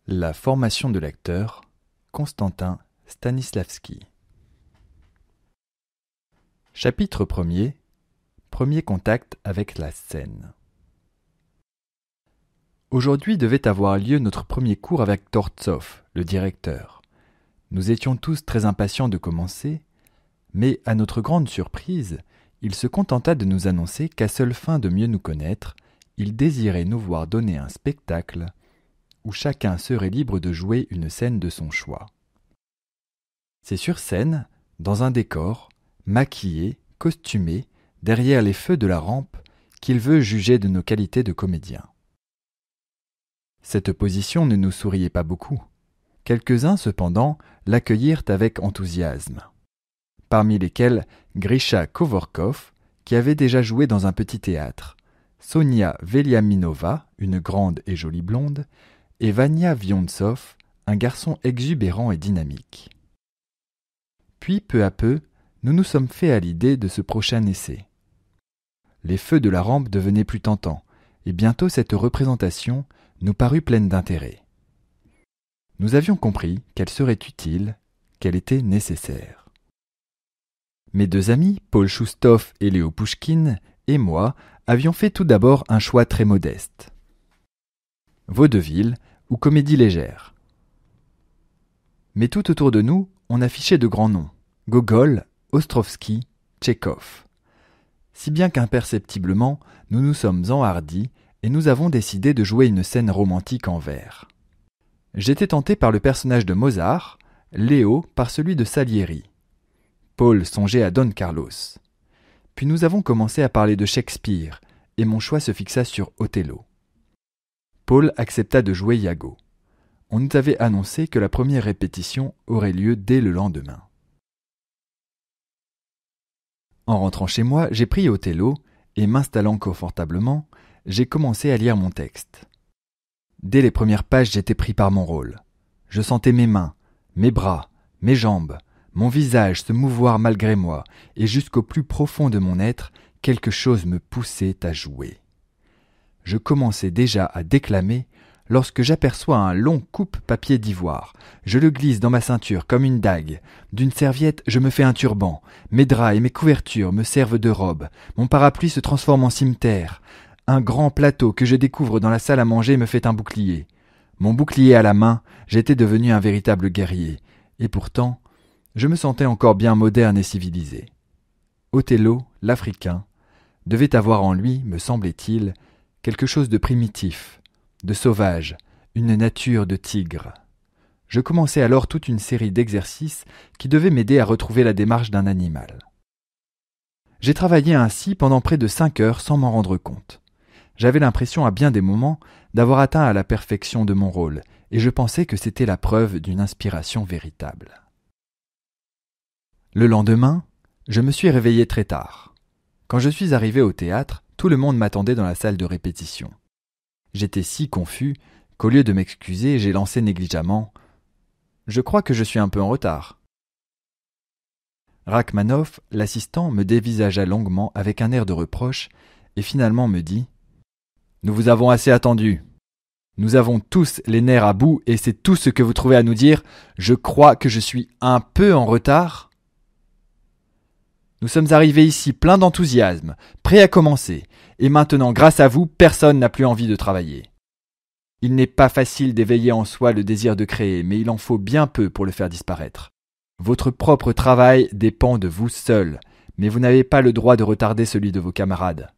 La formation de l'acteur, Konstantin Stanislavski. Chapitre 1er. Premier contact avec la scène. Aujourd'hui devait avoir lieu notre premier cours avec Tortsov, le directeur. Nous étions tous très impatients de commencer, mais à notre grande surprise, il se contenta de nous annoncer qu'à seule fin de mieux nous connaître, il désirait nous voir donner un spectacle où chacun serait libre de jouer une scène de son choix. C'est sur scène, dans un décor, maquillé, costumé, derrière les feux de la rampe, qu'il veut juger de nos qualités de comédiens. Cette position ne nous souriait pas beaucoup. Quelques-uns, cependant, l'accueillirent avec enthousiasme. Parmi lesquels Grisha Kovorkov, qui avait déjà joué dans un petit théâtre, Sonia Veliaminova, une grande et jolie blonde, et Vania Viontsov, un garçon exubérant et dynamique. Puis, peu à peu, nous nous sommes fait à l'idée de ce prochain essai. Les feux de la rampe devenaient plus tentants, et bientôt cette représentation nous parut pleine d'intérêt. Nous avions compris qu'elle serait utile, qu'elle était nécessaire. Mes deux amis, Paul Choustov et Léo Pouchkine, et moi, avions fait tout d'abord un choix très modeste. Vaudeville ou comédie légère. Mais tout autour de nous, on affichait de grands noms. Gogol, Ostrovski, Tchekhov. Si bien qu'imperceptiblement, nous nous sommes enhardis et nous avons décidé de jouer une scène romantique en vers. J'étais tenté par le personnage de Mozart, Léo par celui de Salieri. Paul songeait à Don Carlos. Puis nous avons commencé à parler de Shakespeare, et mon choix se fixa sur Othello. Paul accepta de jouer Iago. On nous avait annoncé que la première répétition aurait lieu dès le lendemain. En rentrant chez moi, j'ai pris Othello, et m'installant confortablement, j'ai commencé à lire mon texte. Dès les premières pages, j'étais pris par mon rôle. Je sentais mes mains, mes bras, mes jambes, mon visage se mouvoir malgré moi, et jusqu'au plus profond de mon être, quelque chose me poussait à jouer. Je commençais déjà à déclamer lorsque j'aperçois un long coupe-papier d'ivoire. Je le glisse dans ma ceinture comme une dague. D'une serviette, je me fais un turban. Mes draps et mes couvertures me servent de robe. Mon parapluie se transforme en cimeterre. Un grand plateau que je découvre dans la salle à manger me fait un bouclier. Mon bouclier à la main, j'étais devenu un véritable guerrier. Et pourtant, je me sentais encore bien moderne et civilisé. Othello, l'Africain, devait avoir en lui, me semblait-il, quelque chose de primitif, de sauvage, une nature de tigre. Je commençai alors toute une série d'exercices qui devaient m'aider à retrouver la démarche d'un animal. J'ai travaillé ainsi pendant près de 5 heures sans m'en rendre compte. J'avais l'impression à bien des moments d'avoir atteint à la perfection de mon rôle, et je pensais que c'était la preuve d'une inspiration véritable. Le lendemain, je me suis réveillé très tard. Quand je suis arrivé au théâtre, tout le monde m'attendait dans la salle de répétition. J'étais si confus qu'au lieu de m'excuser, j'ai lancé négligemment « Je crois que je suis un peu en retard ». Rachmaninoff, l'assistant, me dévisagea longuement avec un air de reproche et finalement me dit « Nous vous avons assez attendu. Nous avons tous les nerfs à bout et c'est tout ce que vous trouvez à nous dire. Je crois que je suis un peu en retard. Nous sommes arrivés ici pleins d'enthousiasme, prêts à commencer, et maintenant, grâce à vous, personne n'a plus envie de travailler. Il n'est pas facile d'éveiller en soi le désir de créer, mais il en faut bien peu pour le faire disparaître. Votre propre travail dépend de vous seul, mais vous n'avez pas le droit de retarder celui de vos camarades.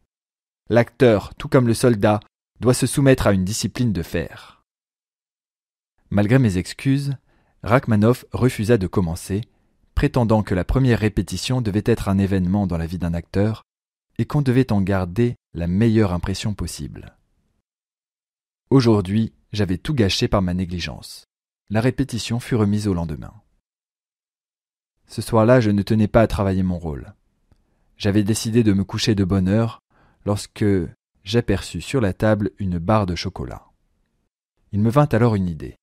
L'acteur, tout comme le soldat, doit se soumettre à une discipline de fer. Malgré mes excuses, Rachmaninoff refusa de commencer, prétendant que la première répétition devait être un événement dans la vie d'un acteur et qu'on devait en garder la meilleure impression possible. Aujourd'hui, j'avais tout gâché par ma négligence. La répétition fut remise au lendemain. Ce soir-là, je ne tenais pas à travailler mon rôle. J'avais décidé de me coucher de bonne heure lorsque j'aperçus sur la table une barre de chocolat. Il me vint alors une idée.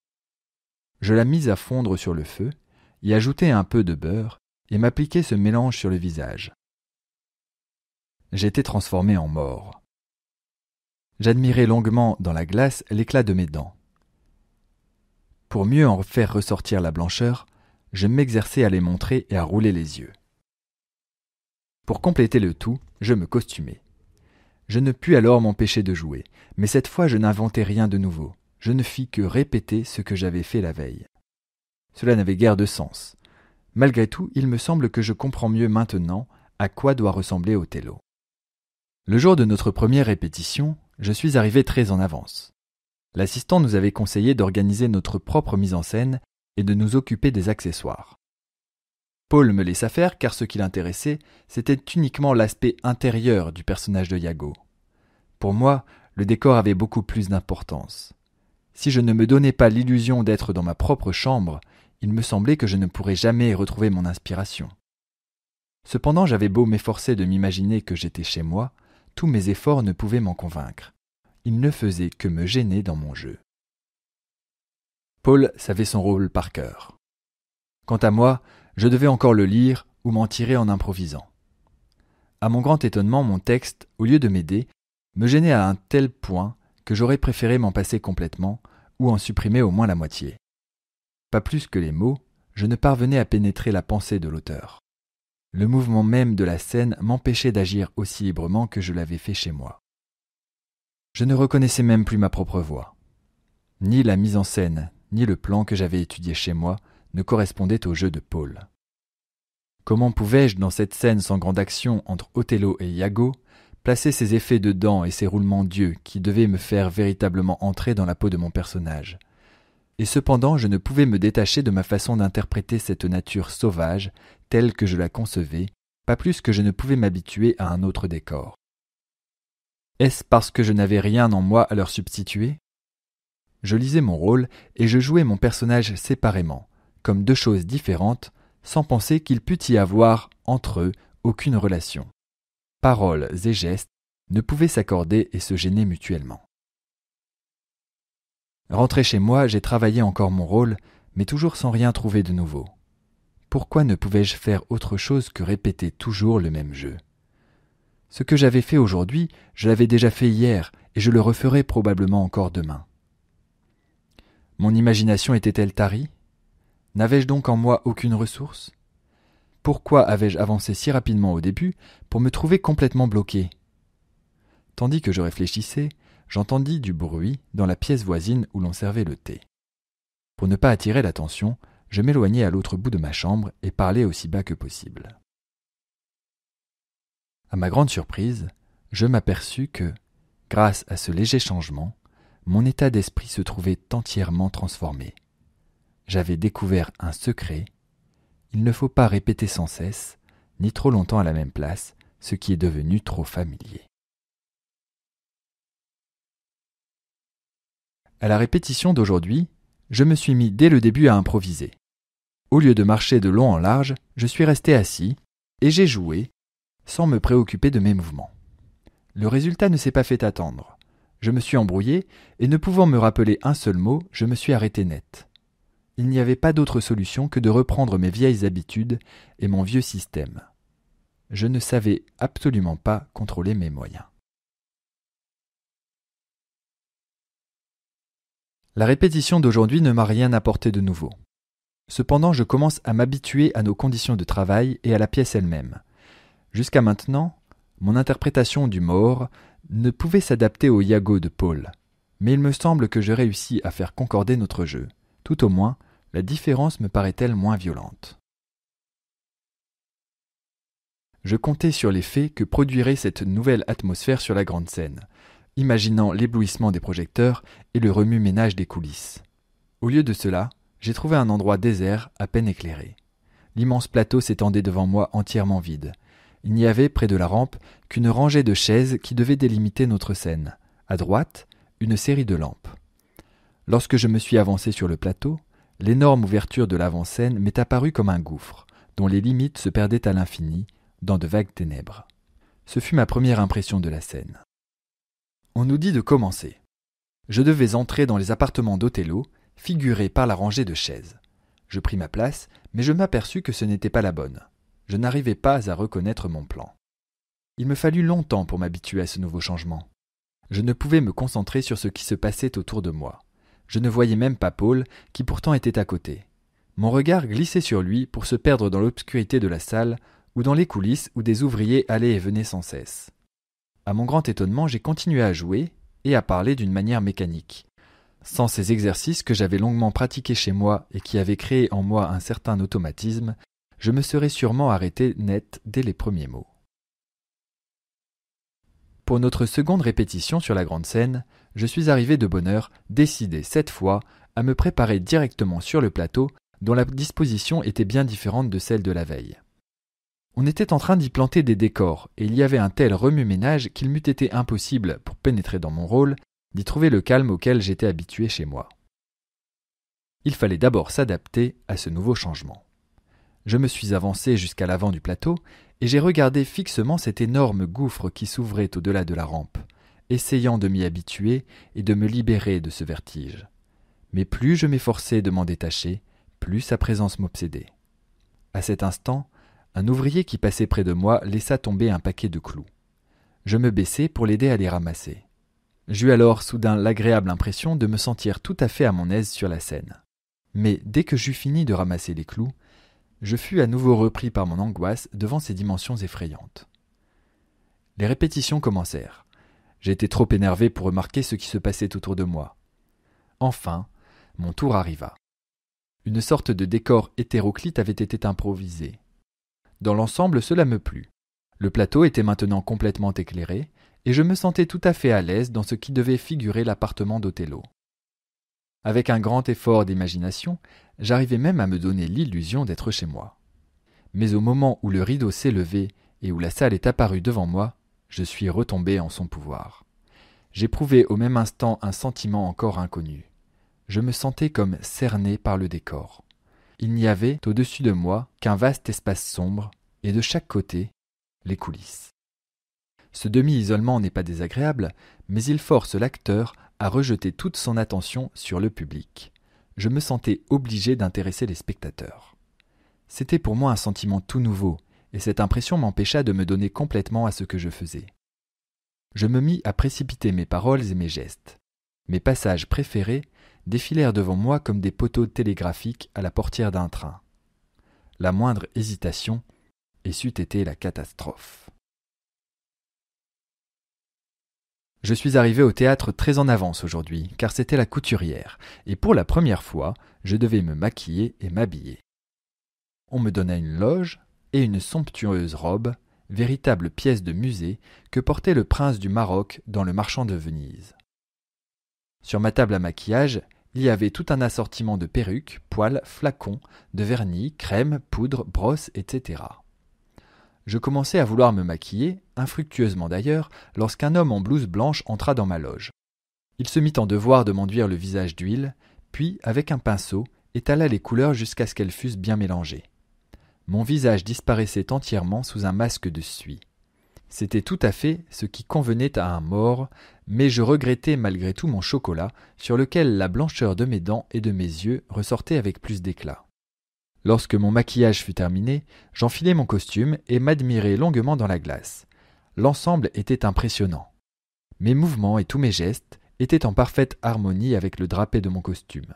Je la mis à fondre sur le feu, y ajoutai un peu de beurre et m'appliquai ce mélange sur le visage. J'étais transformé en mort. J'admirais longuement dans la glace l'éclat de mes dents. Pour mieux en faire ressortir la blancheur, je m'exerçais à les montrer et à rouler les yeux. Pour compléter le tout, je me costumais. Je ne pus alors m'empêcher de jouer, mais cette fois je n'inventai rien de nouveau. Je ne fis que répéter ce que j'avais fait la veille. Cela n'avait guère de sens. Malgré tout, il me semble que je comprends mieux maintenant à quoi doit ressembler Othello. Le jour de notre première répétition, je suis arrivé très en avance. L'assistant nous avait conseillé d'organiser notre propre mise en scène et de nous occuper des accessoires. Paul me laissa faire car ce qui l'intéressait, c'était uniquement l'aspect intérieur du personnage de Iago. Pour moi, le décor avait beaucoup plus d'importance. Si je ne me donnais pas l'illusion d'être dans ma propre chambre, il me semblait que je ne pourrais jamais retrouver mon inspiration. Cependant, j'avais beau m'efforcer de m'imaginer que j'étais chez moi, tous mes efforts ne pouvaient m'en convaincre. Ils ne faisaient que me gêner dans mon jeu. Paul savait son rôle par cœur. Quant à moi, je devais encore le lire ou m'en tirer en improvisant. À mon grand étonnement, mon texte, au lieu de m'aider, me gênait à un tel point que j'aurais préféré m'en passer complètement ou en supprimer au moins la moitié. Pas plus que les mots, je ne parvenais à pénétrer la pensée de l'auteur. Le mouvement même de la scène m'empêchait d'agir aussi librement que je l'avais fait chez moi. Je ne reconnaissais même plus ma propre voix. Ni la mise en scène, ni le plan que j'avais étudié chez moi ne correspondaient au jeu de Paul. Comment pouvais-je, dans cette scène sans grande action entre Othello et Iago, placer ces effets de dents et ces roulements d'yeux qui devaient me faire véritablement entrer dans la peau de mon personnage? Et cependant, je ne pouvais me détacher de ma façon d'interpréter cette nature sauvage, telle que je la concevais, pas plus que je ne pouvais m'habituer à un autre décor. Est-ce parce que je n'avais rien en moi à leur substituer? Je lisais mon rôle et je jouais mon personnage séparément, comme deux choses différentes, sans penser qu'il pût y avoir, entre eux, aucune relation. Paroles et gestes ne pouvaient s'accorder et se gêner mutuellement. Rentré chez moi, j'ai travaillé encore mon rôle, mais toujours sans rien trouver de nouveau. Pourquoi ne pouvais-je faire autre chose que répéter toujours le même jeu? Ce que j'avais fait aujourd'hui, je l'avais déjà fait hier, et je le referai probablement encore demain. Mon imagination était-elle tarie? N'avais-je donc en moi aucune ressource? Pourquoi avais-je avancé si rapidement au début pour me trouver complètement bloqué? Tandis que je réfléchissais, j'entendis du bruit dans la pièce voisine où l'on servait le thé. Pour ne pas attirer l'attention, je m'éloignai à l'autre bout de ma chambre et parlai aussi bas que possible. À ma grande surprise, je m'aperçus que, grâce à ce léger changement, mon état d'esprit se trouvait entièrement transformé. J'avais découvert un secret. Il ne faut pas répéter sans cesse, ni trop longtemps à la même place, ce qui est devenu trop familier. À la répétition d'aujourd'hui, je me suis mis dès le début à improviser. Au lieu de marcher de long en large, je suis resté assis et j'ai joué sans me préoccuper de mes mouvements. Le résultat ne s'est pas fait attendre. Je me suis embrouillé et ne pouvant me rappeler un seul mot, je me suis arrêté net. Il n'y avait pas d'autre solution que de reprendre mes vieilles habitudes et mon vieux système. Je ne savais absolument pas contrôler mes moyens. La répétition d'aujourd'hui ne m'a rien apporté de nouveau. Cependant, je commence à m'habituer à nos conditions de travail et à la pièce elle-même. Jusqu'à maintenant, mon interprétation du Maure ne pouvait s'adapter au Iago de Paul, mais il me semble que je réussis à faire concorder notre jeu. Tout au moins, la différence me paraît-elle moins violente. Je comptais sur l'effet que produirait cette nouvelle atmosphère sur la grande scène, imaginant l'éblouissement des projecteurs et le remue-ménage des coulisses. Au lieu de cela, j'ai trouvé un endroit désert à peine éclairé. L'immense plateau s'étendait devant moi entièrement vide. Il n'y avait, près de la rampe, qu'une rangée de chaises qui devait délimiter notre scène. À droite, une série de lampes. Lorsque je me suis avancé sur le plateau, l'énorme ouverture de l'avant-scène m'est apparue comme un gouffre, dont les limites se perdaient à l'infini, dans de vagues ténèbres. Ce fut ma première impression de la scène. On nous dit de commencer. Je devais entrer dans les appartements d'Othello, figurés par la rangée de chaises. Je pris ma place, mais je m'aperçus que ce n'était pas la bonne. Je n'arrivais pas à reconnaître mon plan. Il me fallut longtemps pour m'habituer à ce nouveau changement. Je ne pouvais me concentrer sur ce qui se passait autour de moi. Je ne voyais même pas Paul, qui pourtant était à côté. Mon regard glissait sur lui pour se perdre dans l'obscurité de la salle ou dans les coulisses où des ouvriers allaient et venaient sans cesse. À mon grand étonnement, j'ai continué à jouer et à parler d'une manière mécanique. Sans ces exercices que j'avais longuement pratiqués chez moi et qui avaient créé en moi un certain automatisme, je me serais sûrement arrêté net dès les premiers mots. Pour notre seconde répétition sur la grande scène, je suis arrivé de bonne heure, décidé cette fois à me préparer directement sur le plateau dont la disposition était bien différente de celle de la veille. On était en train d'y planter des décors et il y avait un tel remue-ménage qu'il m'eût été impossible, pour pénétrer dans mon rôle, d'y trouver le calme auquel j'étais habitué chez moi. Il fallait d'abord s'adapter à ce nouveau changement. Je me suis avancé jusqu'à l'avant du plateau et j'ai regardé fixement cet énorme gouffre qui s'ouvrait au-delà de la rampe, essayant de m'y habituer et de me libérer de ce vertige. Mais plus je m'efforçais de m'en détacher, plus sa présence m'obsédait. À cet instant, un ouvrier qui passait près de moi laissa tomber un paquet de clous. Je me baissai pour l'aider à les ramasser. J'eus alors soudain l'agréable impression de me sentir tout à fait à mon aise sur la scène. Mais dès que j'eus fini de ramasser les clous, je fus à nouveau repris par mon angoisse devant ces dimensions effrayantes. Les répétitions commencèrent. J'étais trop énervé pour remarquer ce qui se passait autour de moi. Enfin, mon tour arriva. Une sorte de décor hétéroclite avait été improvisé. Dans l'ensemble, cela me plut. Le plateau était maintenant complètement éclairé, et je me sentais tout à fait à l'aise dans ce qui devait figurer l'appartement d'Othello. Avec un grand effort d'imagination, j'arrivais même à me donner l'illusion d'être chez moi. Mais au moment où le rideau s'est levé et où la salle est apparue devant moi, je suis retombé en son pouvoir. J'éprouvais au même instant un sentiment encore inconnu. Je me sentais comme cerné par le décor. Il n'y avait au-dessus de moi qu'un vaste espace sombre, et de chaque côté, les coulisses. Ce demi-isolement n'est pas désagréable, mais il force l'acteur à rejeter toute son attention sur le public. Je me sentais obligé d'intéresser les spectateurs. C'était pour moi un sentiment tout nouveau, et cette impression m'empêcha de me donner complètement à ce que je faisais. Je me mis à précipiter mes paroles et mes gestes. Mes passages préférés défilèrent devant moi comme des poteaux télégraphiques à la portière d'un train. La moindre hésitation, et c'eût été la catastrophe. Je suis arrivé au théâtre très en avance aujourd'hui, car c'était la couturière, et pour la première fois, je devais me maquiller et m'habiller. On me donna une loge et une somptueuse robe, véritable pièce de musée que portait le prince du Maroc dans Le Marchand de Venise. Sur ma table à maquillage, il y avait tout un assortiment de perruques, poils, flacons, de vernis, crèmes, poudres, brosses, etc. Je commençais à vouloir me maquiller, infructueusement d'ailleurs, lorsqu'un homme en blouse blanche entra dans ma loge. Il se mit en devoir de m'enduire le visage d'huile, puis, avec un pinceau, étala les couleurs jusqu'à ce qu'elles fussent bien mélangées. Mon visage disparaissait entièrement sous un masque de suie. C'était tout à fait ce qui convenait à un mort, mais je regrettais malgré tout mon chocolat, sur lequel la blancheur de mes dents et de mes yeux ressortait avec plus d'éclat. Lorsque mon maquillage fut terminé, j'enfilai mon costume et m'admirai longuement dans la glace. L'ensemble était impressionnant. Mes mouvements et tous mes gestes étaient en parfaite harmonie avec le drapé de mon costume.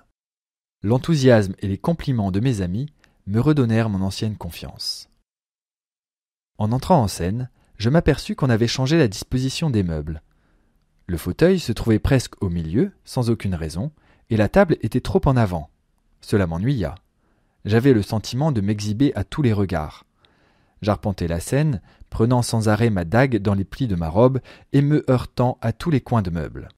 L'enthousiasme et les compliments de mes amis me redonnèrent mon ancienne confiance. En entrant en scène, je m'aperçus qu'on avait changé la disposition des meubles. Le fauteuil se trouvait presque au milieu, sans aucune raison, et la table était trop en avant. Cela m'ennuya. J'avais le sentiment de m'exhiber à tous les regards. J'arpentais la scène, prenant sans arrêt ma dague dans les plis de ma robe et me heurtant à tous les coins de meubles.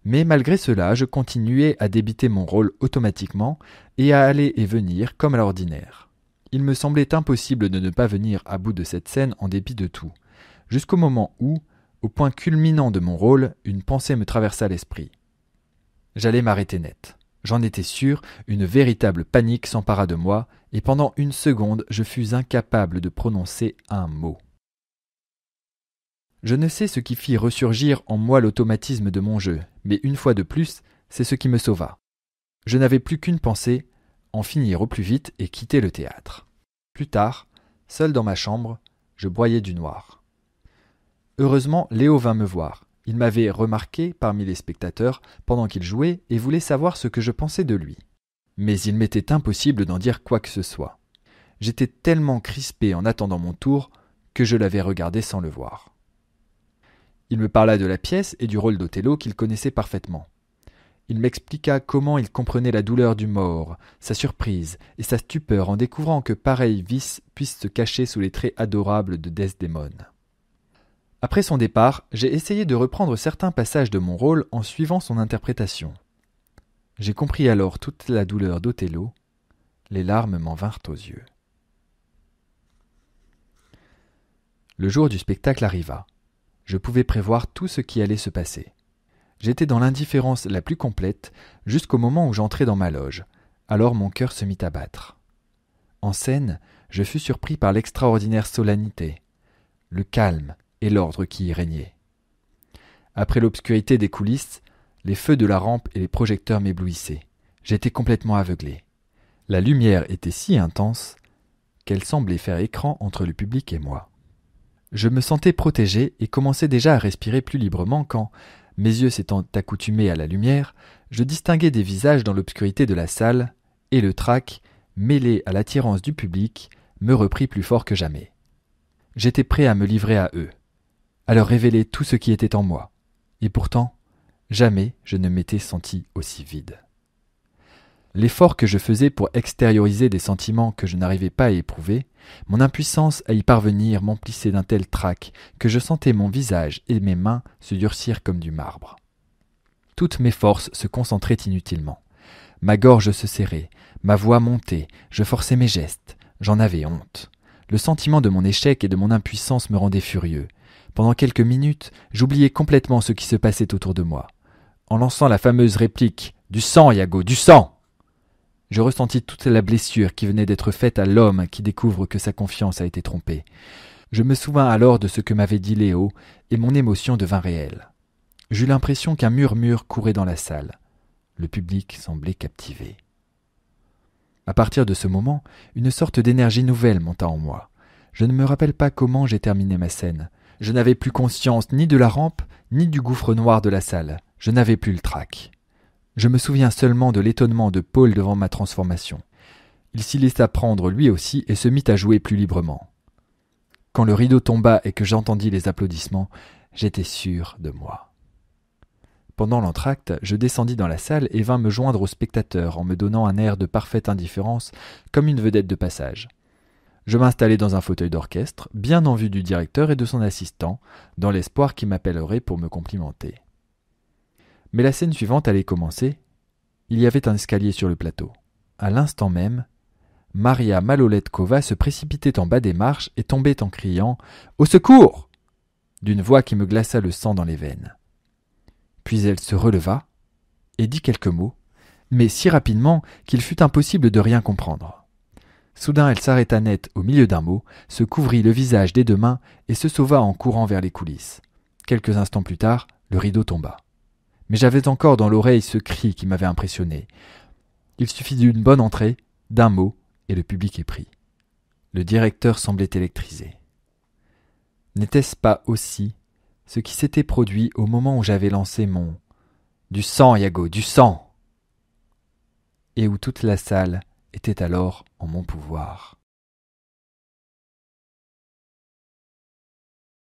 Mais malgré cela, je continuais à débiter mon rôle automatiquement et à aller et venir comme à l'ordinaire. Il me semblait impossible de ne pas venir à bout de cette scène en dépit de tout, jusqu'au moment où, au point culminant de mon rôle, une pensée me traversa l'esprit. J'allais m'arrêter net. J'en étais sûr, une véritable panique s'empara de moi, et pendant une seconde, je fus incapable de prononcer un mot. Je ne sais ce qui fit ressurgir en moi l'automatisme de mon jeu, mais une fois de plus, c'est ce qui me sauva. Je n'avais plus qu'une pensée, en finir au plus vite et quitter le théâtre. Plus tard, seul dans ma chambre, je broyais du noir. Heureusement, Léo vint me voir, Il m'avait remarqué parmi les spectateurs pendant qu'il jouait et voulait savoir ce que je pensais de lui. Mais il m'était impossible d'en dire quoi que ce soit. J'étais tellement crispé en attendant mon tour que je l'avais regardé sans le voir. Il me parla de la pièce et du rôle d'Othello qu'il connaissait parfaitement. Il m'expliqua comment il comprenait la douleur du mort, sa surprise et sa stupeur en découvrant que pareil vice puisse se cacher sous les traits adorables de Desdémone. Après son départ, j'ai essayé de reprendre certains passages de mon rôle en suivant son interprétation. J'ai compris alors toute la douleur d'Othello. Les larmes m'en vinrent aux yeux. Le jour du spectacle arriva. Je pouvais prévoir tout ce qui allait se passer. J'étais dans l'indifférence la plus complète jusqu'au moment où j'entrai dans ma loge. Alors mon cœur se mit à battre. En scène, je fus surpris par l'extraordinaire solennité, le calme et l'ordre qui y régnait. Après l'obscurité des coulisses, les feux de la rampe et les projecteurs m'éblouissaient. J'étais complètement aveuglé. La lumière était si intense qu'elle semblait faire écran entre le public et moi. Je me sentais protégé et commençais déjà à respirer plus librement quand, mes yeux s'étant accoutumés à la lumière, je distinguai des visages dans l'obscurité de la salle, et le trac, mêlé à l'attirance du public, me reprit plus fort que jamais. J'étais prêt à me livrer à eux, à leur révéler tout ce qui était en moi, et pourtant, jamais je ne m'étais senti aussi vide. L'effort que je faisais pour extérioriser des sentiments que je n'arrivais pas à éprouver, mon impuissance à y parvenir m'emplissait d'un tel trac que je sentais mon visage et mes mains se durcir comme du marbre. Toutes mes forces se concentraient inutilement. Ma gorge se serrait, ma voix montait, je forçais mes gestes, j'en avais honte. Le sentiment de mon échec et de mon impuissance me rendait furieux. Pendant quelques minutes, j'oubliais complètement ce qui se passait autour de moi. En lançant la fameuse réplique « Du sang, Iago, du sang !» je ressentis toute la blessure qui venait d'être faite à l'homme qui découvre que sa confiance a été trompée. Je me souvins alors de ce que m'avait dit Léo, et mon émotion devint réelle. J'eus l'impression qu'un murmure courait dans la salle. Le public semblait captivé. À partir de ce moment, une sorte d'énergie nouvelle monta en moi. Je ne me rappelle pas comment j'ai terminé ma scène. Je n'avais plus conscience ni de la rampe, ni du gouffre noir de la salle. Je n'avais plus le trac. Je me souviens seulement de l'étonnement de Paul devant ma transformation. Il s'y laissa prendre lui aussi et se mit à jouer plus librement. Quand le rideau tomba et que j'entendis les applaudissements, j'étais sûr de moi. Pendant l'entracte, je descendis dans la salle et vins me joindre aux spectateurs en me donnant un air de parfaite indifférence, comme une vedette de passage. Je m'installai dans un fauteuil d'orchestre, bien en vue du directeur et de son assistant, dans l'espoir qu'il m'appellerait pour me complimenter. Mais la scène suivante allait commencer. Il y avait un escalier sur le plateau. À l'instant même, Maria Maloletkova se précipitait en bas des marches et tombait en criant « Au secours !» d'une voix qui me glaça le sang dans les veines. Puis elle se releva et dit quelques mots, mais si rapidement qu'il fut impossible de rien comprendre. Soudain elle s'arrêta net au milieu d'un mot, se couvrit le visage des deux mains et se sauva en courant vers les coulisses. Quelques instants plus tard, le rideau tomba. Mais j'avais encore dans l'oreille ce cri qui m'avait impressionné. Il suffit d'une bonne entrée, d'un mot, et le public est pris. Le directeur semblait électrisé. N'était-ce pas aussi ce qui s'était produit au moment où j'avais lancé mon « Du sang, Iago, du sang !» et où toute la salle était alors en mon pouvoir.